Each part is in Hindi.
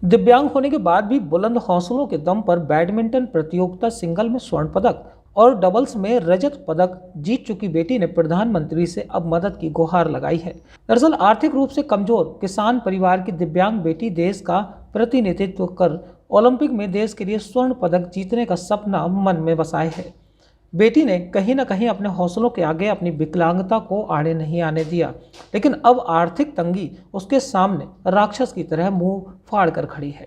दिव्यांग होने के बाद भी बुलंद हौसलों के दम पर बैडमिंटन प्रतियोगिता सिंगल में स्वर्ण पदक और डबल्स में रजत पदक जीत चुकी बेटी ने प्रधानमंत्री से अब मदद की गुहार लगाई है। दरअसल आर्थिक रूप से कमजोर किसान परिवार की दिव्यांग बेटी देश का प्रतिनिधित्व कर ओलंपिक में देश के लिए स्वर्ण पदक जीतने का सपना मन में बसाए है। बेटी ने कहीं न कहीं अपने हौसलों के आगे अपनी विकलांगता को आड़े नहीं आने दिया, लेकिन अब आर्थिक तंगी उसके सामने राक्षस की तरह मुंह फाड़ कर खड़ी है।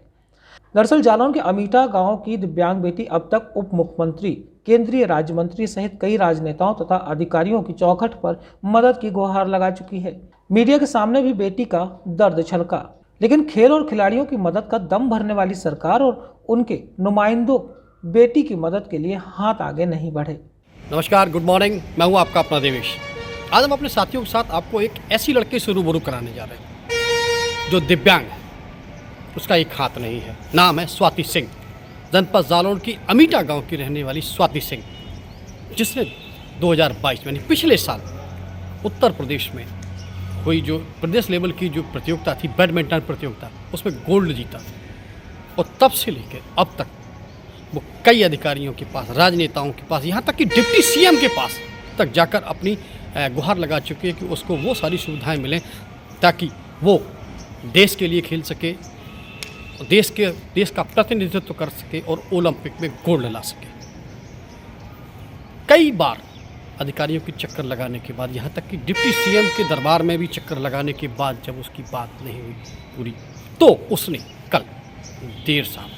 दरअसल जालौन के अमीटा गांव की दिव्यांग बेटी अब तक उप मुख्यमंत्री, केंद्रीय राज्य मंत्री सहित कई राजनेताओं तथा अधिकारियों की चौखट पर मदद की गुहार लगा चुकी है। मीडिया के सामने भी बेटी का दर्द छलका, लेकिन खेल और खिलाड़ियों की मदद का दम भरने वाली सरकार और उनके नुमाइंदों बेटी की मदद के लिए हाथ आगे नहीं बढ़े। नमस्कार, गुड मॉर्निंग। मैं हूं आपका अपना देवेश। आज हम अपने साथियों के साथ आपको एक ऐसी लड़के से रूबरू कराने जा रहे हैं जो दिव्यांग है, उसका एक हाथ नहीं है। नाम है स्वाति सिंह। जनपद जालौन की अमीटा गांव की रहने वाली स्वाति सिंह, जिसने 2022 में पिछले साल उत्तर प्रदेश में हुई जो प्रदेश लेवल की जो प्रतियोगिता थी, बैडमिंटन प्रतियोगिता, उसमें गोल्ड जीता और तब से लेकर अब तक वो कई अधिकारियों के पास, राजनेताओं के पास, यहाँ तक कि डिप्टी सीएम के पास तक जाकर अपनी गुहार लगा चुके हैं कि उसको वो सारी सुविधाएं मिलें ताकि वो देश के लिए खेल सके, देश का प्रतिनिधित्व कर सके और ओलंपिक में गोल्ड ला सके। कई बार अधिकारियों की चक्कर लगाने के बाद, यहाँ तक कि डिप्टी सीएम के दरबार में भी चक्कर लगाने के बाद जब उसकी बात नहीं हुई पूरी, तो उसने कल देर शाम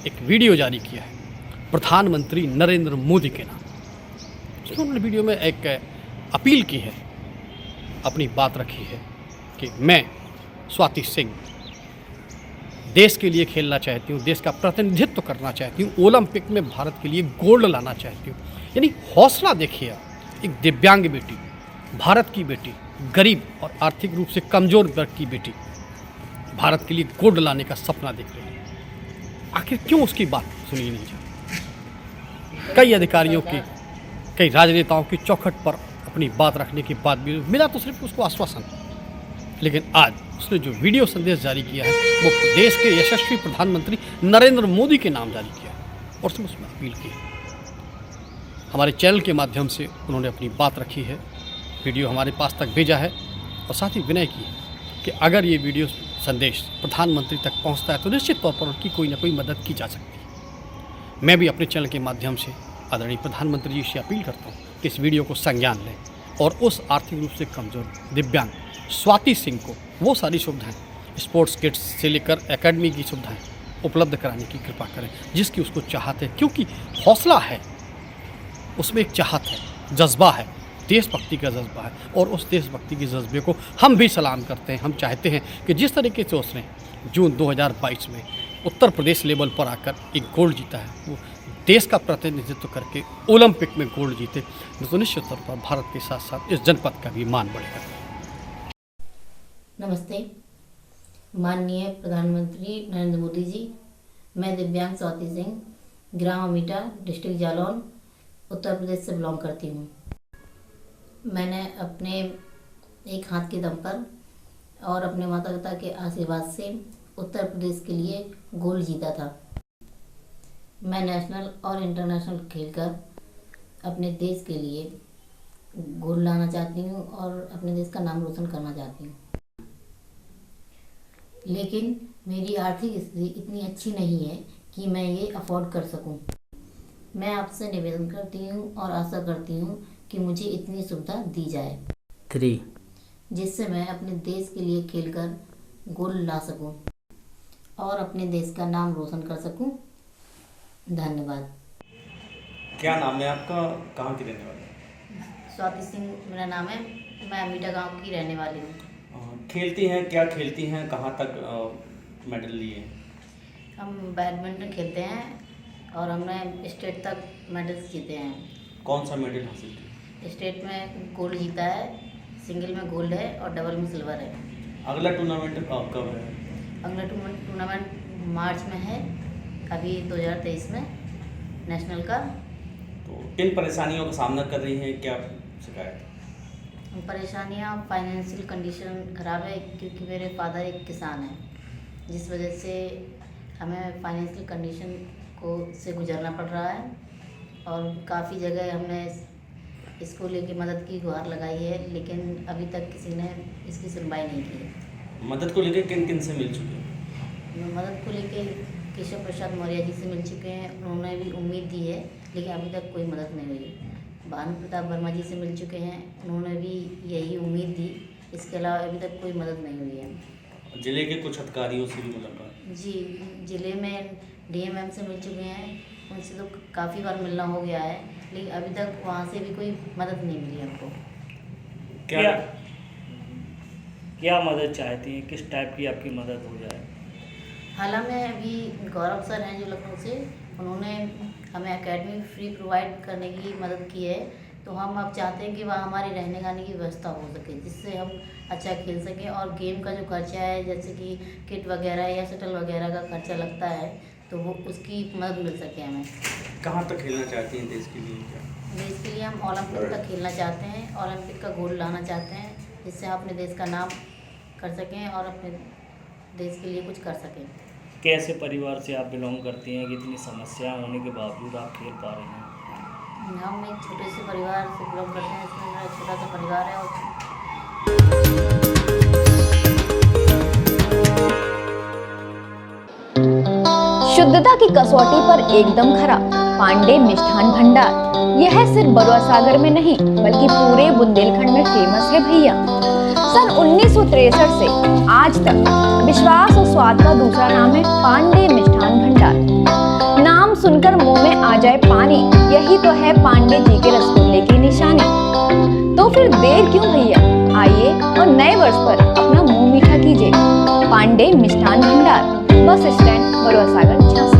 एक वीडियो जारी किया है प्रधानमंत्री नरेंद्र मोदी के नाम। उसमें उन्होंने वीडियो में एक अपील की है, अपनी बात रखी है कि मैं स्वाति सिंह देश के लिए खेलना चाहती हूँ, देश का प्रतिनिधित्व करना चाहती हूँ, ओलंपिक में भारत के लिए गोल्ड लाना चाहती हूँ। यानी हौसला देखिए, एक दिव्यांग बेटी, भारत की बेटी, गरीब और आर्थिक रूप से कमज़ोर वर्ग की बेटी भारत के लिए गोल्ड लाने का सपना देख रही है। आखिर क्यों उसकी बात सुनी नहीं जाती? कई अधिकारियों की, कई राजनेताओं की चौखट पर अपनी बात रखने के बाद भी मिला तो सिर्फ उसको आश्वासन, लेकिन आज उसने जो वीडियो संदेश जारी किया है वो देश के यशस्वी प्रधानमंत्री नरेंद्र मोदी के नाम जारी किया है और उसमें अपील की है। हमारे चैनल के माध्यम से उन्होंने अपनी बात रखी है, वीडियो हमारे पास तक भेजा है और साथ ही विनय की है कि अगर ये वीडियो संदेश प्रधानमंत्री तक पहुंचता है तो निश्चित तौर पर उनकी कोई ना कोई मदद की जा सकती है। मैं भी अपने चैनल के माध्यम से आदरणीय प्रधानमंत्री जी से अपील करता हूँ कि इस वीडियो को संज्ञान लें और उस आर्थिक रूप से कमज़ोर दिव्यांग स्वाति सिंह को वो सारी सुविधाएं, स्पोर्ट्स किट्स से लेकर एकेडमी की सुविधाएं उपलब्ध कराने की कृपा करें जिसकी उसको चाहत है। क्योंकि हौसला है, उसमें एक चाहत है, जज्बा है, देशभक्ति का जज्बा है और उस देशभक्ति के जज्बे को हम भी सलाम करते हैं। हम चाहते हैं कि जिस तरीके से उसने जून 2022 में उत्तर प्रदेश लेवल पर आकर एक गोल्ड जीता है, वो देश का प्रतिनिधित्व करके ओलंपिक में गोल्ड जीते तो निश्चित तौर पर भारत के साथ साथ इस जनपद का भी मान बढ़ेगा। नमस्ते माननीय प्रधानमंत्री नरेंद्र मोदी जी, मैं दिव्यांग स्वाति सिंह, ग्राम अमीटा, डिस्ट्रिक्ट जालौन, उत्तर प्रदेश से बिलोंग करती हूँ। मैंने अपने एक हाथ के दम पर और अपने माता पिता के आशीर्वाद से उत्तर प्रदेश के लिए गोल्ड जीता था। मैं नेशनल और इंटरनेशनल खेलकर अपने देश के लिए गोल्ड लाना चाहती हूँ और अपने देश का नाम रोशन करना चाहती हूँ। लेकिन मेरी आर्थिक स्थिति इतनी अच्छी नहीं है कि मैं ये अफोर्ड कर सकूं। मैं आपसे निवेदन करती हूँ और आशा करती हूँ कि मुझे इतनी सुविधा दी जाए 3 जिससे मैं अपने देश के लिए खेलकर गोल्ड ला सकूं और अपने देश का नाम रोशन कर सकूं। धन्यवाद। क्या नाम है आपका, कहाँ की रहने वाली? स्वाति सिंह मेरा नाम है, मैं अमीटा गांव की रहने वाली हूँ। खेलती हैं, क्या खेलती हैं, कहाँ तक मेडल लिए? हम बैडमिंटन खेलते हैं और हमने स्टेट तक मेडल्स जीते हैं। कौन सा मेडल हासिल किया? स्टेट में गोल्ड जीता है, सिंगल में गोल्ड है और डबल में सिल्वर है। अगला टूर्नामेंट कब है? अगला टूर्नामेंट मार्च में है, अभी 2023 में नेशनल का। तो किन परेशानियों का सामना कर रही हैं, क्या शिकायत? परेशानियाँ, फाइनेंशियल कंडीशन ख़राब है क्योंकि मेरे फादर एक किसान हैं, जिस वजह से हमें फाइनेंशियल कंडीशन को से गुजरना पड़ रहा है और काफ़ी जगह हमने इसको लेके मदद की गुहार लगाई है, लेकिन अभी तक किसी ने इसकी सुनवाई नहीं की है। मदद को लेकर किन किन से मिल चुके हैं? मदद को लेके केशव प्रसाद मौर्य जी से मिल चुके हैं, उन्होंने भी उम्मीद दी है, लेकिन अभी तक कोई मदद नहीं हुई। भानु प्रताप वर्मा जी से मिल चुके हैं, उन्होंने भी यही उम्मीद दी, इसके अलावा अभी तक कोई मदद नहीं हुई है। जिले के कुछ अधिकारियों से भी मुलाकात? जी, जिले में डीएमएम से मिल चुके हैं, उनसे तो काफ़ी बार मिलना हो गया है, लेकिन अभी तक वहाँ से भी कोई मदद नहीं मिली हमको। क्या मदद चाहती हैं, किस टाइप की आपकी मदद हो जाए? हालांकि अभी गौरव सर हैं जो लखनऊ से, उन्होंने हमें एकेडमी फ्री प्रोवाइड करने की मदद की है, तो हम अब चाहते हैं कि वहाँ हमारी रहने खाने की व्यवस्था हो सके, जिससे हम अच्छा खेल सकें। और गेम का जो खर्चा है, जैसे कि किट वगैरह या शटल वगैरह का खर्चा लगता है, तो वो उसकी मदद मिल सके हमें। कहाँ तक खेलना चाहती हैं देश के लिए? क्या देश के लिए हम ओलंपिक तक खेलना चाहते हैं, ओलंपिक का गोल्ड लाना चाहते हैं, जिससे हम अपने देश का नाम कर सकें और अपने देश के लिए कुछ कर सकें। कैसे परिवार से आप बिलोंग करती हैं कि इतनी समस्या होने के बावजूद आप खेल पा रहे हैं? हम एक छोटे से परिवार से बिलोंग करते हैं, इसमें मेरा छोटा सा परिवार है। और शुद्धता की कसौटी पर एकदम खरा पांडे मिष्ठान भंडार। यह सिर्फ बरुआ सागर में नहीं बल्कि पूरे बुंदेलखंड में फेमस है भैया। सन 1963 से आज तक विश्वास और स्वाद का दूसरा नाम है पांडे मिष्ठान भंडार। नाम सुनकर मुंह में आ जाए पानी, यही तो है पांडे जी के रसगुल्ले की निशानी। तो फिर देर क्यों भैया, आइए और नए वर्ष पर अपना मुंह मीठा कीजिए। पांडे मिष्ठान भंडार, बस स्टैंड बरुआ सागर, झांसी।